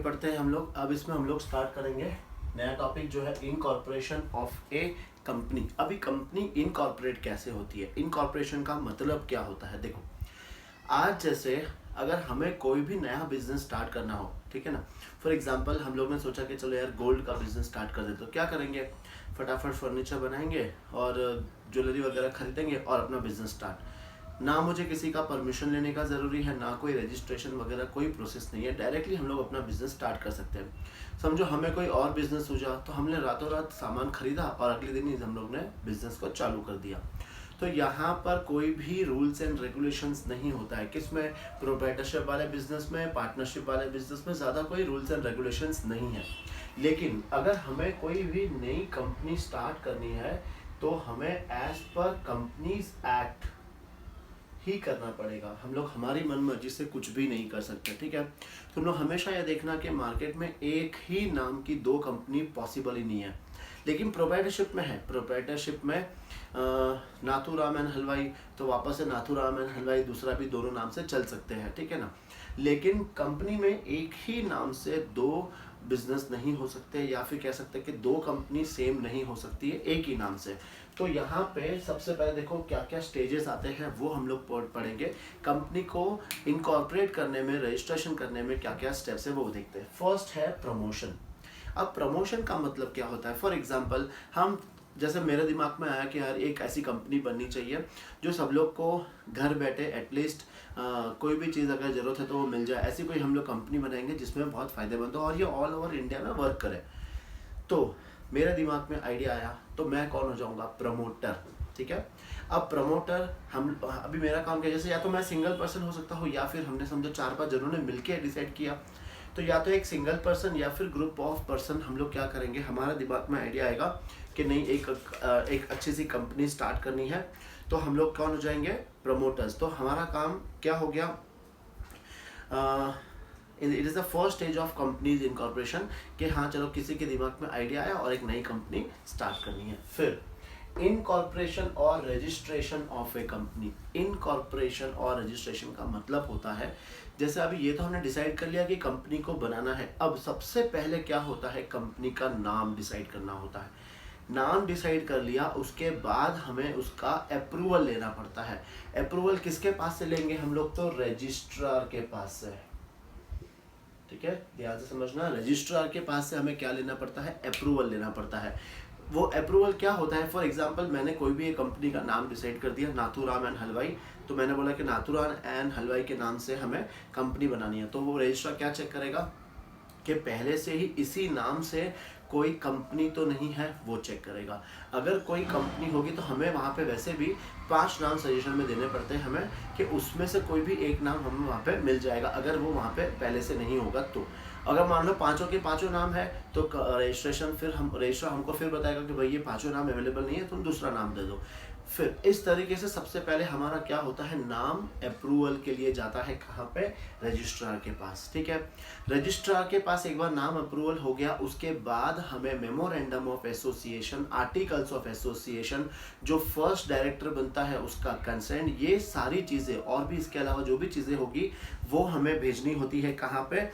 पढ़ते हैं हम लोग। अब इसमें हम लोग स्टार्ट करेंगे नया टॉपिक जो है इनकॉर्पोरेशन ऑफ ए कंपनी। अभी कंपनी इनकॉर्पोरेट कैसे होती है, इनकॉर्पोरेशन का मतलब क्या होता है। देखो, आज जैसे अगर हमें कोई भी नया बिजनेस स्टार्ट करना हो, ठीक है ना, फॉर एग्जांपल हम लोग ने सोचा कि चलो यार गोल्ड का बिजनेस स्टार्ट कर देते, तो क्या करेंगे, फटाफट फर्नीचर बनाएंगे और ज्वेलरी वगैरह खरीदेंगे और अपना बिजनेस स्टार्ट। ना मुझे किसी का परमिशन लेने का ज़रूरी है, ना कोई रजिस्ट्रेशन वगैरह कोई प्रोसेस नहीं है, डायरेक्टली हम लोग अपना बिजनेस स्टार्ट कर सकते हैं। समझो हमें कोई और बिजनेस सूझा तो हमने रातों रात सामान खरीदा और अगले दिन ही हम लोग ने बिजनेस को चालू कर दिया। तो यहाँ पर कोई भी रूल्स एंड रेगुलेशंस नहीं होता है। किसमें, प्रोप्राइटरशिप वाले बिजनेस में, पार्टनरशिप वाले बिजनेस में ज़्यादा कोई रूल्स एंड रेगुलेशंस नहीं है। लेकिन अगर हमें कोई भी नई कंपनी स्टार्ट करनी है तो हमें एज पर कंपनीज एक्ट ही करना पड़ेगा। हम लोग हमारी मनमर्जी से कुछ भी नहीं कर सकते, ठीक है। तुम लोग हमेशा यह देखना कि मार्केट में एक ही नाम की दो कंपनी पॉसिबल ही नहीं है, लेकिन प्रोप्राइटरशिप में है। प्रोप्राइटरशिप में नाथूराम एंड हलवाई, तो वापस से नाथूराम एंड हलवाई दूसरा भी दोनों नाम से चल सकते हैं, ठीक है ना। लेकिन कंपनी में एक ही नाम से दो बिजनेस नहीं हो सकते, या फिर कह सकते हैं कि दो कंपनी सेम नहीं हो सकती है एक ही नाम से। तो यहाँ पे सबसे पहले देखो क्या क्या स्टेजेस आते हैं वो हम लोग पढ़ेंगे। कंपनी को इनकॉर्पोरेट करने में, रजिस्ट्रेशन करने में क्या क्या स्टेप्स है वो देखते हैं। फर्स्ट है प्रमोशन। अब प्रमोशन का मतलब क्या होता है, फॉर एग्जांपल हम जैसे मेरे दिमाग में आया कि यार एक ऐसी कंपनी बननी चाहिए जो सब लोग को घर बैठे एटलीस्ट कोई भी चीज़ अगर ज़रूरत है तो वो मिल जाए। ऐसी कोई हम लोग कंपनी बनाएंगे जिसमें बहुत फ़ायदेमंद हो और ये ऑल ओवर इंडिया में वर्क करे। तो मेरे दिमाग में आइडिया आया, तो मैं कौन हो जाऊंगा, प्रमोटर, ठीक है। अब प्रमोटर हम अभी मेरा काम क्या, जैसे या तो मैं सिंगल पर्सन हो सकता हूँ या फिर हमने समझो 4-5 जनों ने मिलके डिसाइड किया। तो या तो एक सिंगल पर्सन या फिर ग्रुप ऑफ पर्सन हम लोग क्या करेंगे, हमारा दिमाग में आइडिया आएगा कि नहीं एक अच्छी सी कंपनी स्टार्ट करनी है, तो हम लोग कौन हो जाएंगे, प्रमोटर्स। तो हमारा काम क्या हो गया, it is the first stage of companies incorporation कि हाँ चलो किसी के दिमाग में आइडिया आया और एक नई कंपनी स्टार्ट करनी है। फिर इनकॉर्पोरेशन और registration of a company. Incorporation और रजिस्ट्रेशन का मतलब होता है, जैसे अभी ये तो हमने डिसाइड कर लिया कि कंपनी को बनाना है, अब सबसे पहले क्या होता है, कंपनी का नाम डिसाइड करना होता है। नाम डिसाइड कर लिया, उसके बाद हमें उसका अप्रूवल लेना पड़ता है। अप्रूवल किसके पास से लेंगे हम लोग, तो रजिस्ट्रार के पास से, ठीक है, ध्यान से समझना। रजिस्ट्रार के पास से हमें क्या लेना पड़ता है, अप्रूवल लेना पड़ता है। वो अप्रूवल क्या होता है, फॉर एग्जांपल मैंने कोई भी एक कंपनी का नाम डिसाइड कर दिया, नाथूराम एंड हलवाई, तो मैंने बोला कि नाथूराम एंड हलवाई के नाम से हमें कंपनी बनानी है। तो वो रजिस्ट्रार क्या चेक करेगा कि पहले से ही इसी नाम से कोई कंपनी तो नहीं है, वो चेक करेगा। अगर कोई कंपनी होगी तो हमें वहाँ पे वैसे भी 5 नाम सजेशन में देने पड़ते हैं हमें, कि उसमें से कोई भी एक नाम हमें वहाँ पे मिल जाएगा अगर वो वहाँ पे पहले से नहीं होगा। तो अगर मान लो पाँचों के पाँचों नाम है तो रजिस्ट्रेशन फिर रजिस्ट्रार हमको फिर बताएगा कि भाई ये पाँचों नाम अवेलेबल नहीं है, तुम दूसरा नाम दे दो। फिर इस तरीके से सबसे पहले हमारा क्या होता है, नाम अप्रूवल के लिए जाता है कहाँ पे, रजिस्ट्रार के पास, ठीक है। रजिस्ट्रार के पास एक बार नाम अप्रूवल हो गया, उसके बाद हमें memorandum of association, articles of association, जो फर्स्ट डायरेक्टर बनता है उसका कंसेंट, ये सारी चीज़ें और भी इसके अलावा जो भी चीज़ें होगी वो हमें भेजनी होती है कहाँ पे,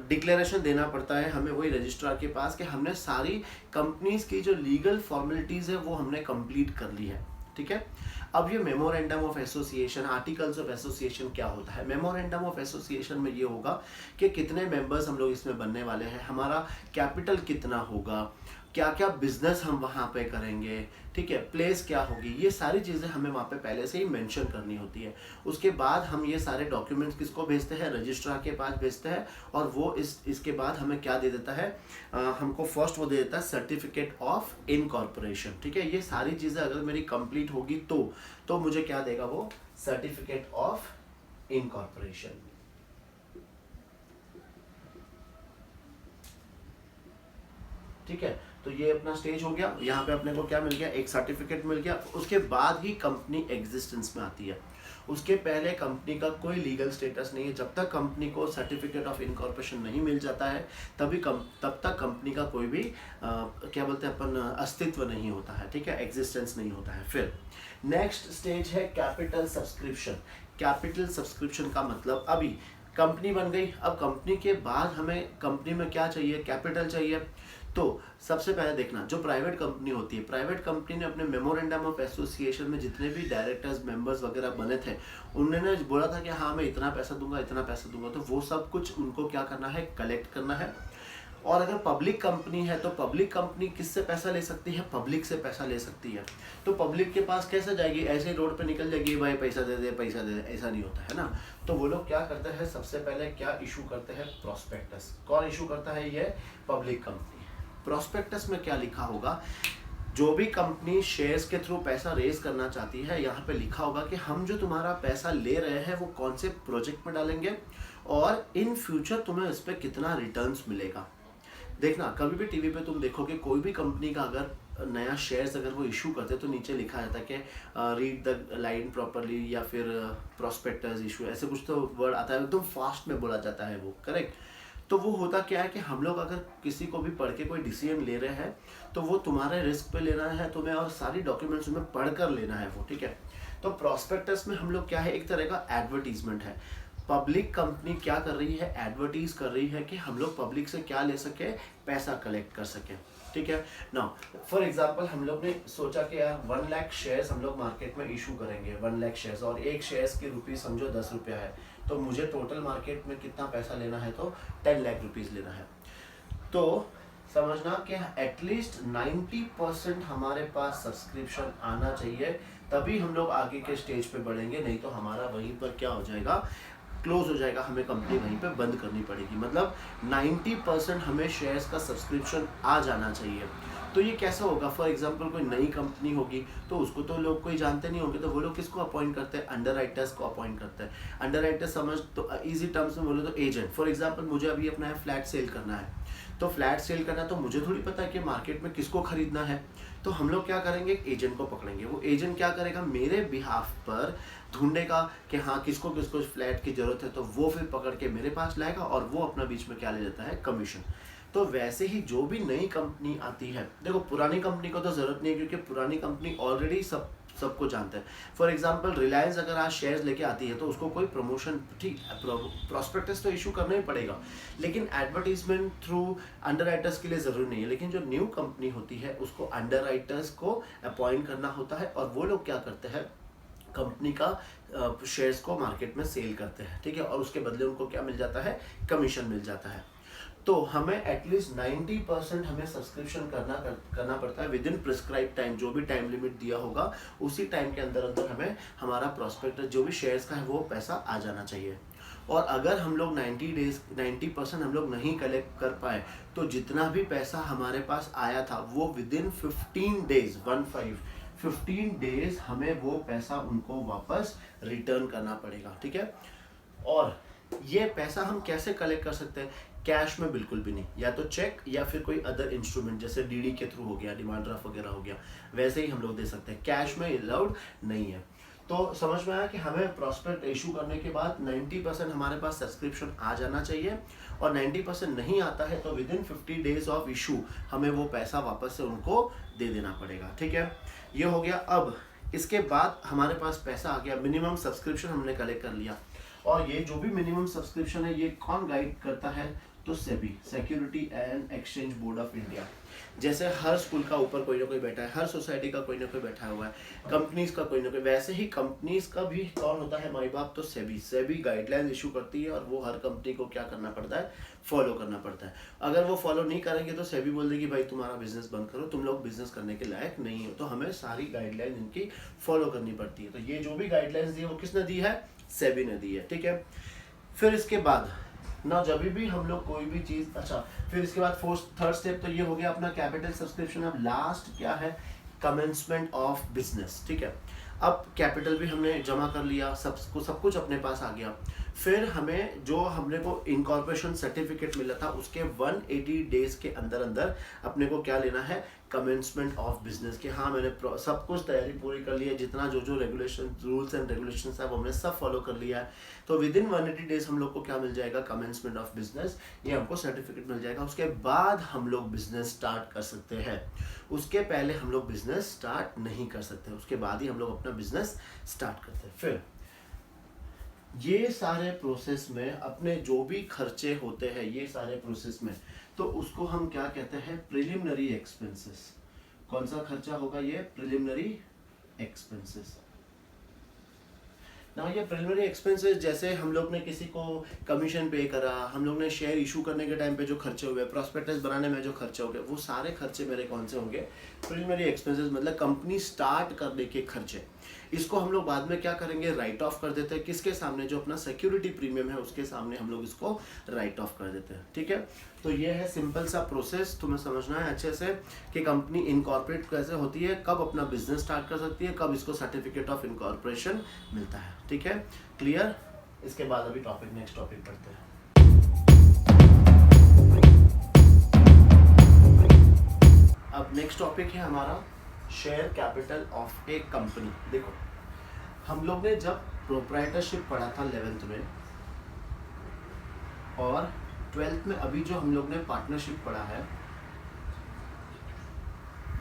डिक्लेरेशन देना पड़ता है हमें वही रजिस्ट्रार के पास कि हमने सारी कंपनीज की जो लीगल फॉर्मेलिटीज़ है वो हमने कंप्लीट कर ली है, ठीक है। अब ये memorandum of association, articles of association क्या होता है। मेमोरेंडम ऑफ एसोसिएशन में ये होगा कि कितने मेंबर्स हम लोग इसमें बनने वाले हैं, हमारा कैपिटल कितना होगा, क्या क्या बिजनेस हम वहाँ पे करेंगे, ठीक है, प्लेस क्या होगी, ये सारी चीज़ें हमें वहाँ पे पहले से ही मेंशन करनी होती है। उसके बाद हम ये सारे डॉक्यूमेंट्स किसको भेजते हैं, रजिस्ट्रार के पास भेजते हैं, और वो इसके बाद हमें क्या दे देता है, हमको फर्स्ट वो दे देता है सर्टिफिकेट ऑफ इनकॉर्पोरेशन, ठीक है। ये सारी चीज़ें अगर मेरी कंप्लीट होगी तो मुझे क्या देगा वो, सर्टिफिकेट ऑफ इनकॉर्पोरेशन, ठीक है। तो ये अपना स्टेज हो गया, यहाँ पे अपने को क्या मिल गया, एक सर्टिफिकेट मिल गया। उसके बाद ही कंपनी एग्जिस्टेंस में आती है, उसके पहले कंपनी का कोई लीगल स्टेटस नहीं है। जब तक कंपनी को सर्टिफिकेट ऑफ इनकॉर्पोरेशन नहीं मिल जाता है तब तक कंपनी का कोई भी क्या बोलते हैं अपन, अस्तित्व नहीं होता है, ठीक है, एग्जिस्टेंस नहीं होता है। फिर नेक्स्ट स्टेज है कैपिटल सब्सक्रिप्शन। कैपिटल सब्सक्रिप्शन का मतलब, अभी कंपनी बन गई। अब कंपनी के बाद हमें कंपनी में क्या चाहिए, कैपिटल चाहिए। तो सबसे पहले देखना, जो प्राइवेट कंपनी होती है, प्राइवेट कंपनी ने अपने मेमोरेंडम ऑफ एसोसिएशन में जितने भी डायरेक्टर्स मेंबर्स वगैरह बने थे, उन्होंने बोला था कि हाँ मैं इतना पैसा दूंगा, इतना पैसा दूंगा। तो वो सब कुछ उनको क्या करना है, कलेक्ट करना है। और अगर पब्लिक कंपनी है तो पब्लिक कंपनी किससे पैसा ले सकती है, पब्लिक से पैसा ले सकती है। तो पब्लिक के पास कैसे जाएगी, ऐसे ही रोड पे निकल जाएगी, भाई पैसा दे दे पैसा दे दे, ऐसा नहीं होता है ना। तो वो लोग क्या करते हैं, सबसे पहले क्या इशू करते हैं, प्रोस्पेक्टस। कौन इशू करता है, ये पब्लिक कंपनी। प्रोस्पेक्टस में क्या लिखा होगा, जो भी कंपनी शेयर्स के थ्रू पैसा रेज करना चाहती है, यहाँ पे लिखा होगा कि हम जो तुम्हारा पैसा ले रहे हैं वो कौन से प्रोजेक्ट में डालेंगे और इन फ्यूचर तुम्हें इस पर कितना रिटर्न्स मिलेगा। देखना, कभी भी टीवी पे तुम देखोगे कोई भी कंपनी का अगर नया शेयर्स अगर वो इशू करते हैं तो नीचे लिखा जाता है कि रीड द लाइन प्रॉपरली या फिर प्रोस्पेक्टस इशू, ऐसे कुछ तो वर्ड आता है, एकदम फास्ट में बोला जाता है वो, करेक्ट। तो वो होता क्या है कि हम लोग अगर किसी को भी पढ़ के कोई डिसीजन ले रहे हैं तो वो तुम्हारे रिस्क पे लेना है तुम्हें, और सारी डॉक्यूमेंट्स तुम्हें पढ़ कर लेना है वो, ठीक है। तो प्रोस्पेक्टस में हम लोग क्या है, एक तरह का एडवर्टीजमेंट है। पब्लिक कंपनी क्या कर रही है, एडवर्टीज कर रही है कि हम लोग पब्लिक से क्या ले सके, पैसा कलेक्ट कर सके, ठीक है ना। फॉर एग्जांपल हम लोग ने सोचा कि यार 1 लाख शेयर्स हम लोग मार्केट में इशू करेंगे, 1 लाख शेयर्स, और एक शेयर्स की रुपीज समझो 10 रुपया है, तो मुझे टोटल मार्केट में कितना पैसा लेना है, तो 10 लाख रुपीज लेना है। तो समझना कि एटलीस्ट 90% हमारे पास सब्सक्रिप्शन आना चाहिए, तभी हम लोग आगे के स्टेज पे बढ़ेंगे, नहीं तो हमारा वहीं पर क्या हो जाएगा, क्लोज हो जाएगा, हमें कंपनी वहीं पे बंद करनी पड़ेगी। मतलब 90% हमें शेयर्स का सब्सक्रिप्शन आ जाना चाहिए। तो ये कैसे होगा, फॉर एग्जांपल कोई नई कंपनी होगी तो उसको तो लोग कोई जानते नहीं होंगे, तो वो लोग किसको अपॉइंट करते हैं, अंडरराइटर्स को अपॉइंट करते हैं। अंडरराइटर्स समझ तो इजी टर्म्स में बोलो तो एजेंट। फॉर एग्जांपल मुझे अभी अपना फ्लैट सेल करना है, तो फ्लैट सेल करना है तो मुझे थोड़ी पता है कि मार्केट में किसको खरीदना है, तो हम लोग क्या करेंगे, एक एजेंट को पकड़ेंगे। वो एजेंट क्या करेगा, मेरे बिहाफ पर ढूंढेगा कि हाँ किसको किसको फ्लैट की जरूरत है, तो वो फिर पकड़ के मेरे पास लाएगा और वो अपना बीच में क्या ले लेता है, कमीशन। तो वैसे ही जो भी नई कंपनी आती है, देखो पुरानी कंपनी को तो जरूरत नहीं है क्योंकि पुरानी कंपनी ऑलरेडी सबको जानते हैं। फॉर एग्जांपल रिलायंस अगर आज शेयर्स लेके आती है तो उसको कोई प्रमोशन, ठीक प्रोस्पेक्टस तो इशू करना ही पड़ेगा, लेकिन एडवर्टीजमेंट थ्रू अंडरराइटर्स के लिए जरूरी नहीं है। लेकिन जो न्यू कंपनी होती है उसको अंडरराइटर्स को अपॉइंट करना होता है, और वो लोग क्या करते हैं, कंपनी का शेयर्स को मार्केट में सेल करते हैं, ठीक है, और उसके बदले उनको क्या मिल जाता है, कमीशन मिल जाता है। तो हमें एटलीस्ट 90% हमें सब्सक्रिप्शन करना पड़ता है विद इन प्रिस्क्राइब टाइम, जो भी टाइम लिमिट दिया होगा उसी टाइम के अंदर अंदर हमें हमारा प्रॉस्पेक्टस जो भी शेयर्स का है वो पैसा आ जाना चाहिए। और अगर हम लोग 90% हम लोग नहीं कलेक्ट कर पाए तो जितना भी पैसा हमारे पास आया था वो विद इन 15 डेज 15 डेज हमें वो पैसा उनको वापस रिटर्न करना पड़ेगा, ठीक है। और ये पैसा हम कैसे कलेक्ट कर सकते हैं, कैश में बिल्कुल भी नहीं, या तो चेक या फिर कोई अदर इंस्ट्रूमेंट जैसे डीडी के थ्रू हो गया, डिमांड ड्राफ्ट वगैरह हो गया, वैसे ही हम लोग दे सकते हैं, कैश में अलाउड नहीं है। तो समझ में आया कि हमें प्रॉस्पेक्ट इशू करने के बाद 90% हमारे पास सब्सक्रिप्शन आ जाना चाहिए, और 90% नहीं आता है तो with in 50 days of issue हमें वो पैसा वापस से उनको दे देना पड़ेगा, ठीक है। ये हो गया। अब इसके बाद हमारे पास पैसा आ गया, मिनिमम सब्सक्रिप्शन हमने कलेक्ट कर लिया, और ये जो भी मिनिमम सब्सक्रिप्शन है ये कौन गाइड करता है, तो SEBI, security and exchange board of India. जैसे हर स्कूल का ऊपर कोई ना कोई बैठा है, हर सोसाइटी का कोई ना कोई बैठा हुआ है, कंपनीज का कोई ना कोई, वैसे ही कंपनीज का भी कौन होता है, माई बाप, तो सेबी गाइडलाइंस इशू करती है, और वो हर कंपनी को क्या करना पड़ता है, फॉलो करना पड़ता है। अगर वो फॉलो नहीं करेंगे तो सेबी बोल देगी भाई तुम्हारा बिजनेस बंद करो, तुम लोग बिजनेस करने के लायक नहीं हो। तो हमें सारी गाइडलाइन इनकी फॉलो करनी पड़ती है। तो ये जो भी गाइडलाइंस दी है वो किसने दी है, सेबी ने दी है, ठीक है। फिर इसके बाद ना जब भी हम लोग कोई भी चीज, अच्छा फिर इसके बाद थर्ड स्टेप तो ये हो गया अपना कैपिटल सब्सक्रिप्शन। अब लास्ट क्या है, कमेंसमेंट ऑफ बिजनेस, ठीक है। अब कैपिटल भी हमने जमा कर लिया, सब कुछ अपने पास आ गया। फिर हमें जो हमने को इनकॉर्पोरेशन सर्टिफिकेट मिला था उसके 180 डेज के अंदर अंदर अपने को क्या लेना है, कमेंसमेंट ऑफ बिजनेस, कि हाँ मैंने सब कुछ तैयारी पूरी कर ली है, जितना जो रेगुलेशन रूल्स एंड रेगुलेशन है वो हमने सब फॉलो कर लिया है। तो विद इन 180 डेज हम लोग को क्या मिल जाएगा, कमेंसमेंट ऑफ बिजनेस, ये हमको सर्टिफिकेट मिल जाएगा। उसके बाद हम लोग बिजनेस स्टार्ट कर सकते हैं, उसके पहले हम लोग बिजनेस स्टार्ट नहीं कर सकते, उसके बाद ही हम लोग अपना बिजनेस स्टार्ट करते हैं। फिर ये सारे प्रोसेस में अपने जो भी खर्चे होते हैं ये सारे प्रोसेस में, तो उसको हम क्या कहते हैं, प्रिलिमिनरी एक्सपेंसेस। कौन सा खर्चा होगा ये, प्रिलिमिनरी एक्सपेंसेस ना। ये प्रिलिमिनरी एक्सपेंसेस जैसे हम लोग ने किसी को कमीशन पे करा, हम लोग ने शेयर इशू करने के टाइम पे जो खर्चे हुए, प्रॉस्पेक्टस बनाने में जो खर्चे हो गए, वो सारे खर्चे मेरे कौन से होंगे, प्रिलिमिनरी एक्सपेंसेस, मतलब कंपनी स्टार्ट करने के खर्चे। इसको हम लोग बाद में क्या करेंगे, राइट ऑफ कर देते हैं। किसके सामने, जो अपना सिक्योरिटी प्रीमियम है उसके सामने हम लोग इसको राइट ऑफ कर देते हैं। ठीक है, तो ये है सिंपल सा प्रोसेस, तुम्हें समझना है अच्छे से कि कंपनी इनकॉर्पोरेट कैसे होती है, कब अपना बिजनेस स्टार्ट कर सकती है, कब इसको सर्टिफिकेट ऑफ इनकॉर्पोरेशन मिलता है। ठीक है, क्लियर। इसके बाद अभी नेक्स्ट टॉपिक पढ़ते हैं। अब नेक्स्ट टॉपिक है हमारा share capital of a company. देखो, हम लोग ने जब प्रोप्राइटरशिप पढ़ा था 11th में, और 12th में अभी जो हम लोग ने पार्टनरशिप पढ़ा है,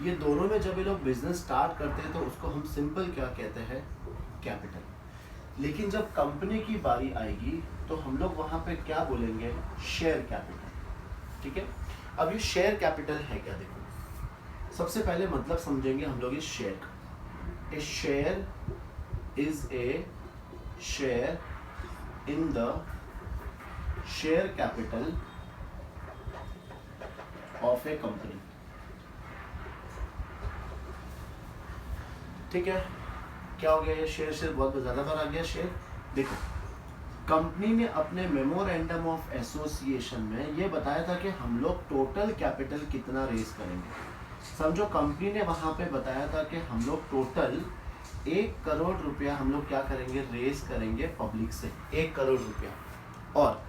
ये दोनों में जब ये लोग बिजनेस स्टार्ट करते हैं तो उसको हम सिंपल क्या कहते हैं, कैपिटल। लेकिन जब कंपनी की बारी आएगी तो हम लोग वहां पे क्या बोलेंगे, शेयर कैपिटल। ठीक है, अब ये शेयर कैपिटल है क्या, देखो सबसे पहले मतलब समझेंगे हम लोग इस शेयर का। A share is a share in the share capital of a company. ठीक है, क्या हो गया, ये शेयर बहुत ज्यादा बार आ गया शेयर। देखो, कंपनी ने अपने मेमोरेंडम ऑफ एसोसिएशन में ये बताया था कि हम लोग टोटल कैपिटल कितना रेज करेंगे। समझो, कंपनी ने वहां पे बताया था कि हम लोग टोटल 1 करोड़ रुपया हम लोग क्या करेंगे, रेज करेंगे पब्लिक से, 1 करोड़ रुपया। और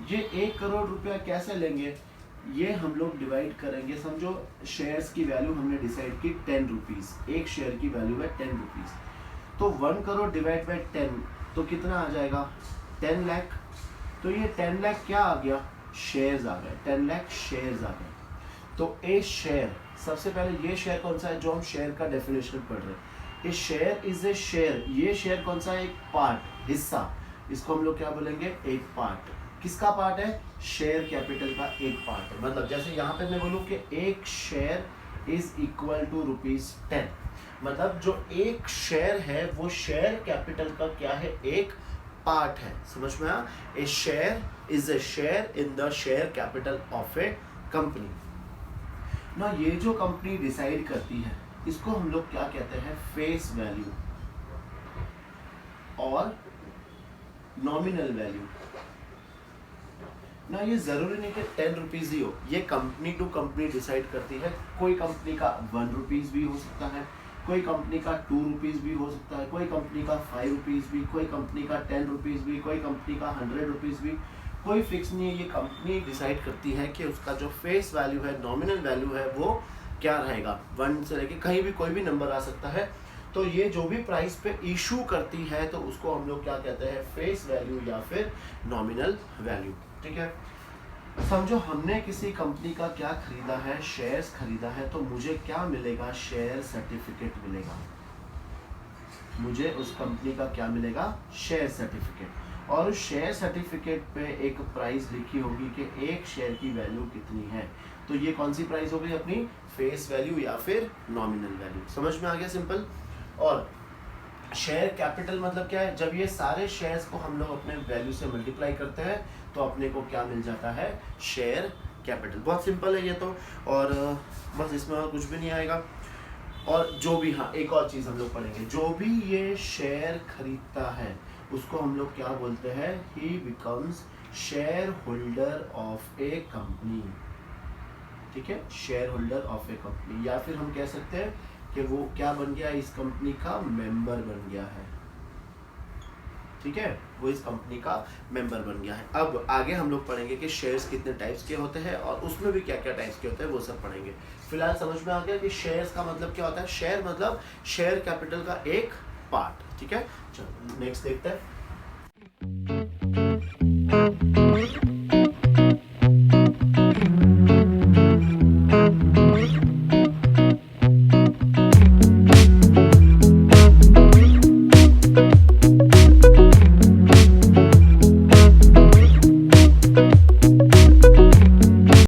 ये 1 करोड़ रुपया कैसे लेंगे, ये हम लोग डिवाइड करेंगे। समझो, शेयर्स की वैल्यू हमने डिसाइड की 10 रुपीज, एक शेयर की वैल्यू है 10 रुपीज, तो 1 करोड़ डिवाइड बाई 10 तो कितना आ जाएगा, 10 लाख। तो ये 10 लाख क्या आ गया, शेयर्स आ गए, 10 लाख शेयर्स आ गए। तो ए शेयर, सबसे पहले ये शेयर कौन सा है, जो हम शेयर का डेफिनेशन पढ़ रहे हैं, ए शेयर इज ए शेयर। ये शेयर कौन सा है, एक पार्ट, हिस्सा। इसको हम लोग क्या बोलेंगे, एक पार्ट। किसका पार्ट है, शेयर कैपिटल का एक पार्ट है। मतलब जैसे यहाँ पे मैं बोलूँ कि एक शेयर इज इक्वल टू ₹10, मतलब जो एक शेयर है वो शेयर कैपिटल का क्या है, एक पार्ट है। समझ में आया, a share is a share in the share capital of a company ना। ये जो कंपनी डिसाइड करती है इसको हम लोग क्या कहते हैं, फेस वैल्यू और नॉमिनल वैल्यू ना। ये जरूरी नहीं कि 10 रुपीज ही हो, ये कंपनी टू कंपनी डिसाइड करती है। कोई कंपनी का 1 रुपीज भी हो सकता है, कोई कंपनी का 2 रुपीज भी हो सकता है, कोई कंपनी का 5 रुपीज भी, कोई कंपनी का 10 रुपीज भी, कोई कंपनी का 100 रुपीज भी। कोई फिक्स नहीं है, ये कंपनी डिसाइड करती है कि उसका जो फेस वैल्यू है, नॉमिनल वैल्यू है, वो क्या रहेगा। 1 से लेके कहीं भी कोई भी नंबर आ सकता है। तो ये जो भी प्राइस पे इशू करती है तो उसको हम लोग क्या कहते हैं, फेस वैल्यू या फिर नॉमिनल वैल्यू। ठीक है, समझो हमने किसी कंपनी का क्या खरीदा है, शेयर्स खरीदा है, तो मुझे क्या मिलेगा, शेयर सर्टिफिकेट मिलेगा। मुझे उस कंपनी का क्या मिलेगा, शेयर सर्टिफिकेट। और उस शेयर सर्टिफिकेट पे एक प्राइस लिखी होगी कि एक शेयर की वैल्यू कितनी है। तो ये कौन सी प्राइस होगी, अपनी फेस वैल्यू या फिर नॉमिनल वैल्यू। समझ में आ गया, सिंपल। और शेयर कैपिटल मतलब क्या है, जब ये सारे शेयर्स को हम लोग अपने वैल्यू से मल्टीप्लाई करते हैं तो अपने को क्या मिल जाता है, शेयर कैपिटल। बहुत सिंपल है ये तो, और बस इसमें और कुछ भी नहीं आएगा। और जो भी, हाँ एक और चीज़ हम लोग पढ़ेंगे, जो भी ये शेयर खरीदता है उसको हम लोग क्या बोलते हैं, ही becomes share holder of a company. ठीक है, share holder of a company, या फिर हम कह सकते हैं कि वो क्या बन गया, इस कंपनी का मेंबर बन गया है। ठीक है, वो इस कंपनी का मेंबर बन गया है। अब आगे हम लोग पढ़ेंगे कि शेयर्स कितने टाइप्स के होते हैं और उसमें भी क्या क्या टाइप्स के होते हैं, वो सब पढ़ेंगे। फिलहाल समझ में आ गया कि शेयर्स का मतलब क्या होता है। शेयर मतलब शेयर कैपिटल का एक पार्ट। ठीक है, चलो नेक्स्ट देखते हैं।